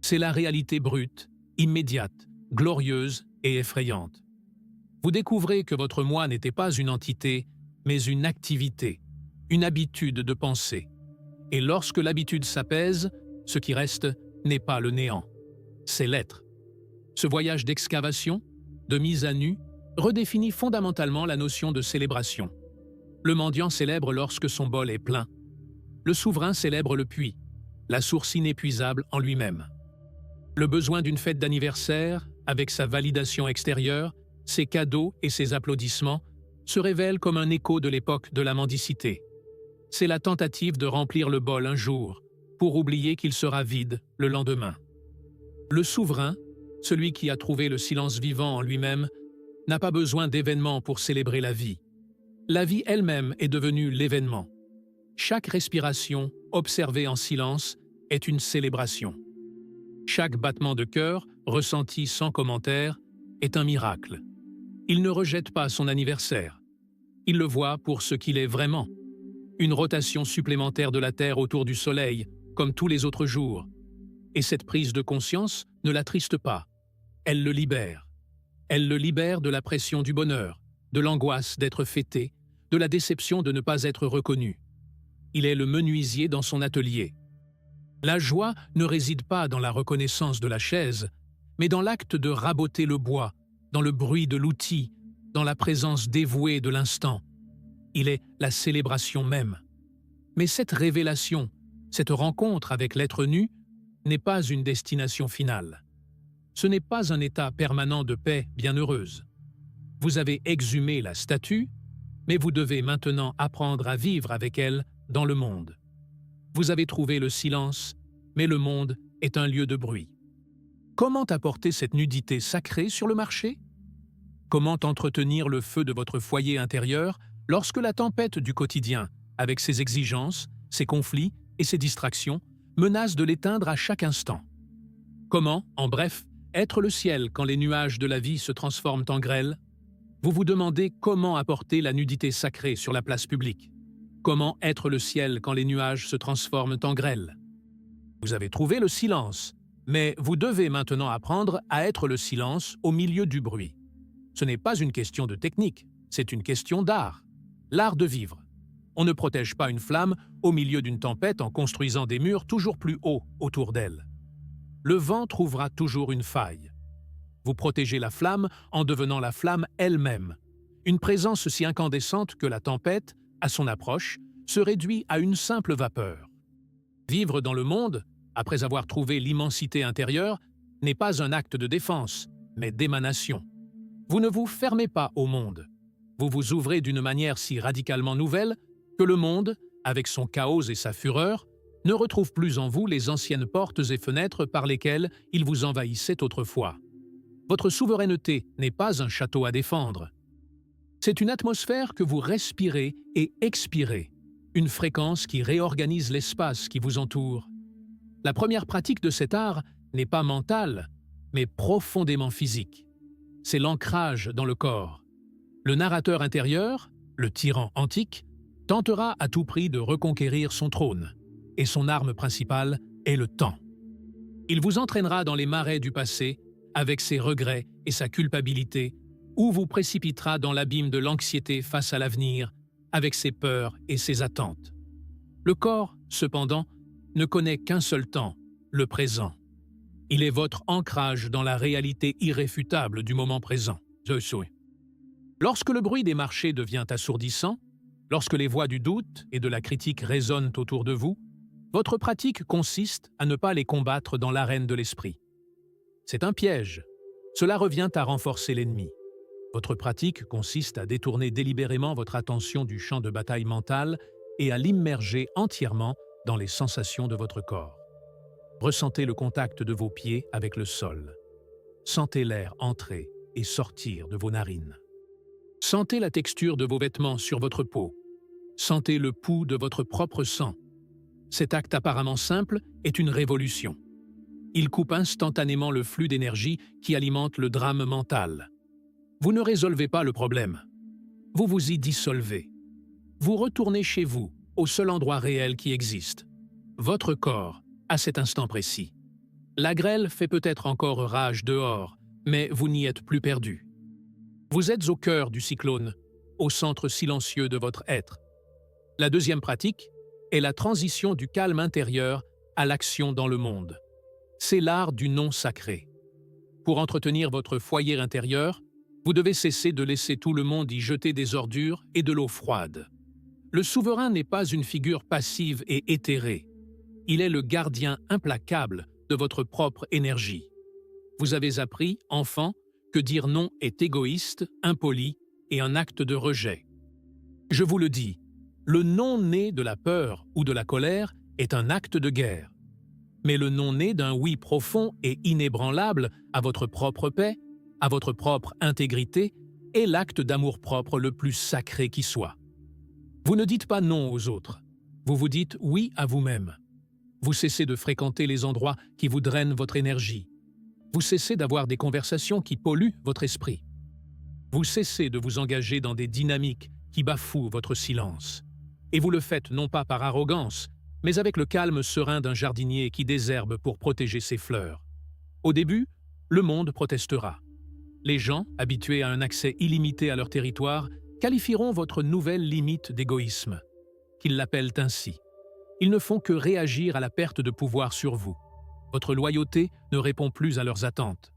C'est la réalité brute, immédiate, glorieuse et effrayante. Vous découvrez que votre moi n'était pas une entité, mais une activité, une habitude de penser. Et lorsque l'habitude s'apaise, ce qui reste n'est pas le néant, c'est l'être. Ce voyage d'excavation, de mise à nu, redéfinit fondamentalement la notion de célébration. Le mendiant célèbre lorsque son bol est plein. Le souverain célèbre le puits, la source inépuisable en lui-même. Le besoin d'une fête d'anniversaire, avec sa validation extérieure, ses cadeaux et ses applaudissements, se révèle comme un écho de l'époque de la mendicité. C'est la tentative de remplir le bol un jour, pour oublier qu'il sera vide le lendemain. Le souverain, celui qui a trouvé le silence vivant en lui-même, n'a pas besoin d'événements pour célébrer la vie. La vie elle-même est devenue l'événement. Chaque respiration, observée en silence, est une célébration. Chaque battement de cœur, ressenti sans commentaire, est un miracle. Il ne rejette pas son anniversaire. Il le voit pour ce qu'il est vraiment. Une rotation supplémentaire de la Terre autour du Soleil, comme tous les autres jours. Et cette prise de conscience ne l'attriste pas. Elle le libère. Elle le libère de la pression du bonheur, de l'angoisse d'être fêté, de la déception de ne pas être reconnu. Il est le menuisier dans son atelier. La joie ne réside pas dans la reconnaissance de la chaise, mais dans l'acte de raboter le bois, dans le bruit de l'outil, dans la présence dévouée de l'instant. Il est la célébration même. Mais cette révélation, cette rencontre avec l'être nu, n'est pas une destination finale. Ce n'est pas un état permanent de paix bienheureuse. Vous avez exhumé la statue, mais vous devez maintenant apprendre à vivre avec elle dans le monde. Vous avez trouvé le silence, mais le monde est un lieu de bruit. Comment apporter cette nudité sacrée sur le marché? Comment entretenir le feu de votre foyer intérieur lorsque la tempête du quotidien, avec ses exigences, ses conflits et ses distractions, menace de l'éteindre à chaque instant? Comment, en bref, être le ciel quand les nuages de la vie se transforment en grêle? Vous vous demandez comment apporter la nudité sacrée sur la place publique. Comment être le ciel quand les nuages se transforment en grêle? Vous avez trouvé le silence, mais vous devez maintenant apprendre à être le silence au milieu du bruit. Ce n'est pas une question de technique, c'est une question d'art. L'art de vivre. On ne protège pas une flamme au milieu d'une tempête en construisant des murs toujours plus hauts autour d'elle. Le vent trouvera toujours une faille. Vous protégez la flamme en devenant la flamme elle-même. Une présence si incandescente que la tempête, à son approche, se réduit à une simple vapeur. Vivre dans le monde, après avoir trouvé l'immensité intérieure, n'est pas un acte de défense, mais d'émanation. Vous ne vous fermez pas au monde. Vous vous ouvrez d'une manière si radicalement nouvelle que le monde, avec son chaos et sa fureur, ne retrouve plus en vous les anciennes portes et fenêtres par lesquelles il vous envahissait autrefois. Votre souveraineté n'est pas un château à défendre. C'est une atmosphère que vous respirez et expirez, une fréquence qui réorganise l'espace qui vous entoure. La première pratique de cet art n'est pas mentale, mais profondément physique. C'est l'ancrage dans le corps. Le narrateur intérieur, le tyran antique, tentera à tout prix de reconquérir son trône, et son arme principale est le temps. Il vous entraînera dans les marais du passé, avec ses regrets et sa culpabilité, ou vous précipitera dans l'abîme de l'anxiété face à l'avenir, avec ses peurs et ses attentes. Le corps, cependant, ne connaît qu'un seul temps, le présent. Il est votre ancrage dans la réalité irréfutable du moment présent. Lorsque le bruit des marchés devient assourdissant, lorsque les voix du doute et de la critique résonnent autour de vous, votre pratique consiste à ne pas les combattre dans l'arène de l'esprit. C'est un piège. Cela revient à renforcer l'ennemi. Votre pratique consiste à détourner délibérément votre attention du champ de bataille mental et à l'immerger entièrement dans les sensations de votre corps. Ressentez le contact de vos pieds avec le sol. Sentez l'air entrer et sortir de vos narines. Sentez la texture de vos vêtements sur votre peau. Sentez le pouls de votre propre sang. Cet acte apparemment simple est une révolution. Il coupe instantanément le flux d'énergie qui alimente le drame mental. Vous ne résolvez pas le problème. Vous vous y dissolvez. Vous retournez chez vous, au seul endroit réel qui existe. Votre corps, à cet instant précis. La grêle fait peut-être encore rage dehors, mais vous n'y êtes plus perdu. Vous êtes au cœur du cyclone, au centre silencieux de votre être. La deuxième pratique est la transition du calme intérieur à l'action dans le monde. C'est l'art du non sacré. Pour entretenir votre foyer intérieur, vous devez cesser de laisser tout le monde y jeter des ordures et de l'eau froide. Le souverain n'est pas une figure passive et éthérée. Il est le gardien implacable de votre propre énergie. Vous avez appris, enfant, que dire non est égoïste, impoli et un acte de rejet. Je vous le dis, le non né de la peur ou de la colère est un acte de guerre. Mais le non né d'un oui profond et inébranlable à votre propre paix, à votre propre intégrité, est l'acte d'amour-propre le plus sacré qui soit. Vous ne dites pas non aux autres, vous vous dites oui à vous-même. Vous cessez de fréquenter les endroits qui vous drainent votre énergie. Vous cessez d'avoir des conversations qui polluent votre esprit. Vous cessez de vous engager dans des dynamiques qui bafouent votre silence. Et vous le faites non pas par arrogance, mais avec le calme serein d'un jardinier qui désherbe pour protéger ses fleurs. Au début, le monde protestera. Les gens, habitués à un accès illimité à leur territoire, qualifieront votre nouvelle limite d'égoïsme, qu'ils l'appellent ainsi. Ils ne font que réagir à la perte de pouvoir sur vous. Votre loyauté ne répond plus à leurs attentes.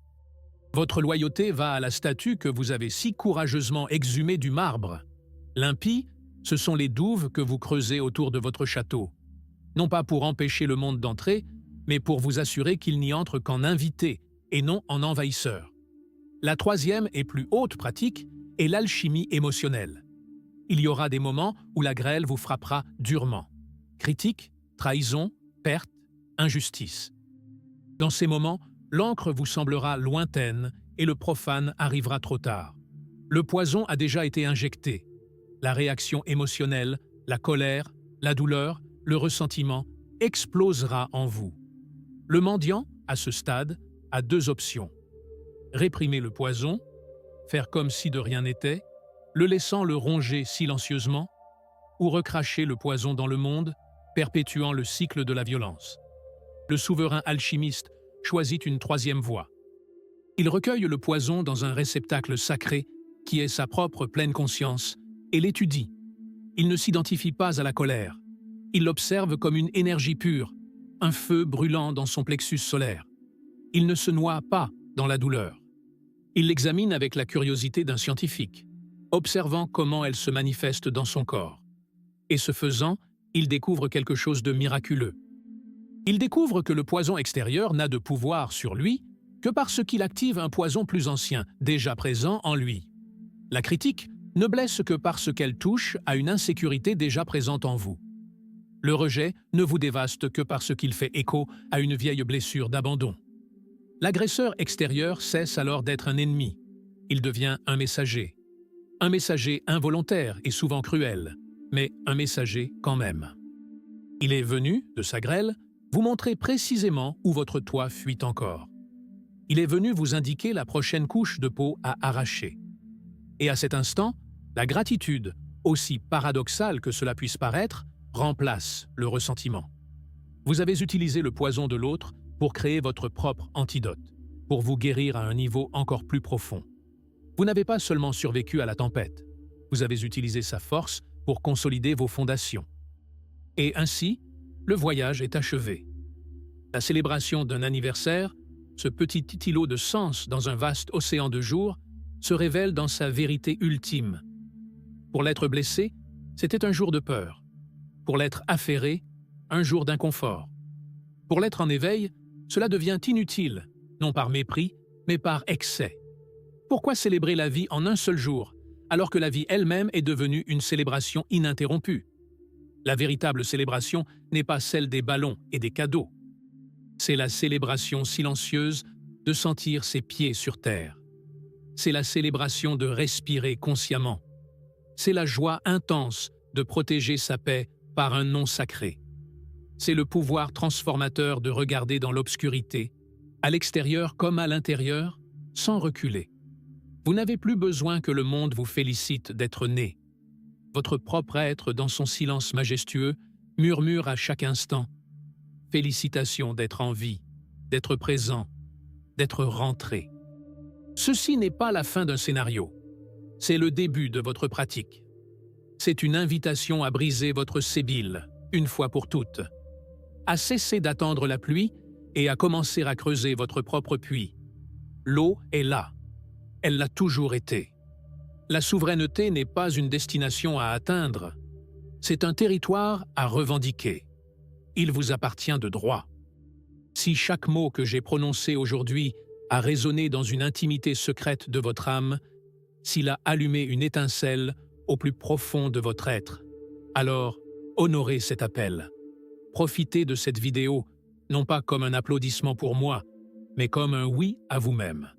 Votre loyauté va à la statue que vous avez si courageusement exhumée du marbre. L'impie, ce sont les douves que vous creusez autour de votre château. Non pas pour empêcher le monde d'entrer, mais pour vous assurer qu'il n'y entre qu'en invité et non en envahisseur. La troisième et plus haute pratique est l'alchimie émotionnelle. Il y aura des moments où la grêle vous frappera durement. Critique, trahison, perte, injustice. Dans ces moments, l'encre vous semblera lointaine et le profane arrivera trop tard. Le poison a déjà été injecté. La réaction émotionnelle, la colère, la douleur, le ressentiment explosera en vous. Le mendiant, à ce stade, a deux options. Réprimer le poison, faire comme si de rien n'était, le laissant le ronger silencieusement, ou recracher le poison dans le monde, perpétuant le cycle de la violence. Le souverain alchimiste choisit une troisième voie. Il recueille le poison dans un réceptacle sacré qui est sa propre pleine conscience et l'étudie. Il ne s'identifie pas à la colère. Il l'observe comme une énergie pure, un feu brûlant dans son plexus solaire. Il ne se noie pas dans la douleur. Il l'examine avec la curiosité d'un scientifique, observant comment elle se manifeste dans son corps. Et ce faisant, il découvre quelque chose de miraculeux. Il découvre que le poison extérieur n'a de pouvoir sur lui que parce qu'il active un poison plus ancien, déjà présent en lui. La critique ne blesse que parce qu'elle touche à une insécurité déjà présente en vous. Le rejet ne vous dévaste que parce qu'il fait écho à une vieille blessure d'abandon. L'agresseur extérieur cesse alors d'être un ennemi. Il devient un messager. Un messager involontaire et souvent cruel, mais un messager quand même. Il est venu, de sa grêle, vous montrer précisément où votre toit fuit encore. Il est venu vous indiquer la prochaine couche de peau à arracher. Et à cet instant, la gratitude, aussi paradoxale que cela puisse paraître, remplace le ressentiment. Vous avez utilisé le poison de l'autre pour créer votre propre antidote, pour vous guérir à un niveau encore plus profond. Vous n'avez pas seulement survécu à la tempête, vous avez utilisé sa force pour consolider vos fondations. Et ainsi, le voyage est achevé. La célébration d'un anniversaire, ce petit îlot de sens dans un vaste océan de jours, se révèle dans sa vérité ultime. Pour l'être blessé, c'était un jour de peur. Pour l'être affairé, un jour d'inconfort. Pour l'être en éveil, cela devient inutile, non par mépris, mais par excès. Pourquoi célébrer la vie en un seul jour, alors que la vie elle-même est devenue une célébration ininterrompue? La véritable célébration n'est pas celle des ballons et des cadeaux. C'est la célébration silencieuse de sentir ses pieds sur terre. C'est la célébration de respirer consciemment. C'est la joie intense de protéger sa paix par un nom sacré. C'est le pouvoir transformateur de regarder dans l'obscurité, à l'extérieur comme à l'intérieur, sans reculer. Vous n'avez plus besoin que le monde vous félicite d'être né. Votre propre être, dans son silence majestueux, murmure à chaque instant « Félicitations d'être en vie, d'être présent, d'être rentré ». Ceci n'est pas la fin d'un scénario. C'est le début de votre pratique. C'est une invitation à briser votre sébile, une fois pour toutes, à cesser d'attendre la pluie et à commencer à creuser votre propre puits. L'eau est là. Elle l'a toujours été. La souveraineté n'est pas une destination à atteindre. C'est un territoire à revendiquer. Il vous appartient de droit. Si chaque mot que j'ai prononcé aujourd'hui a résonné dans une intimité secrète de votre âme, s'il a allumé une étincelle au plus profond de votre être, alors honorez cet appel. Profitez de cette vidéo, non pas comme un applaudissement pour moi, mais comme un oui à vous-même.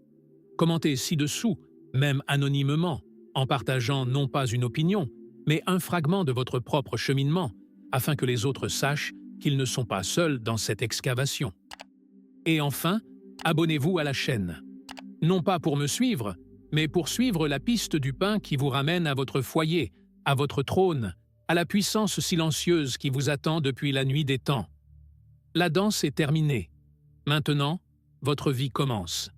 Commentez ci-dessous, même anonymement, en partageant non pas une opinion, mais un fragment de votre propre cheminement, afin que les autres sachent qu'ils ne sont pas seuls dans cette excavation. Et enfin, abonnez-vous à la chaîne. Non pas pour me suivre, mais pour suivre la piste du pain qui vous ramène à votre foyer, à votre trône, à la puissance silencieuse qui vous attend depuis la nuit des temps. La danse est terminée. Maintenant, votre vie commence.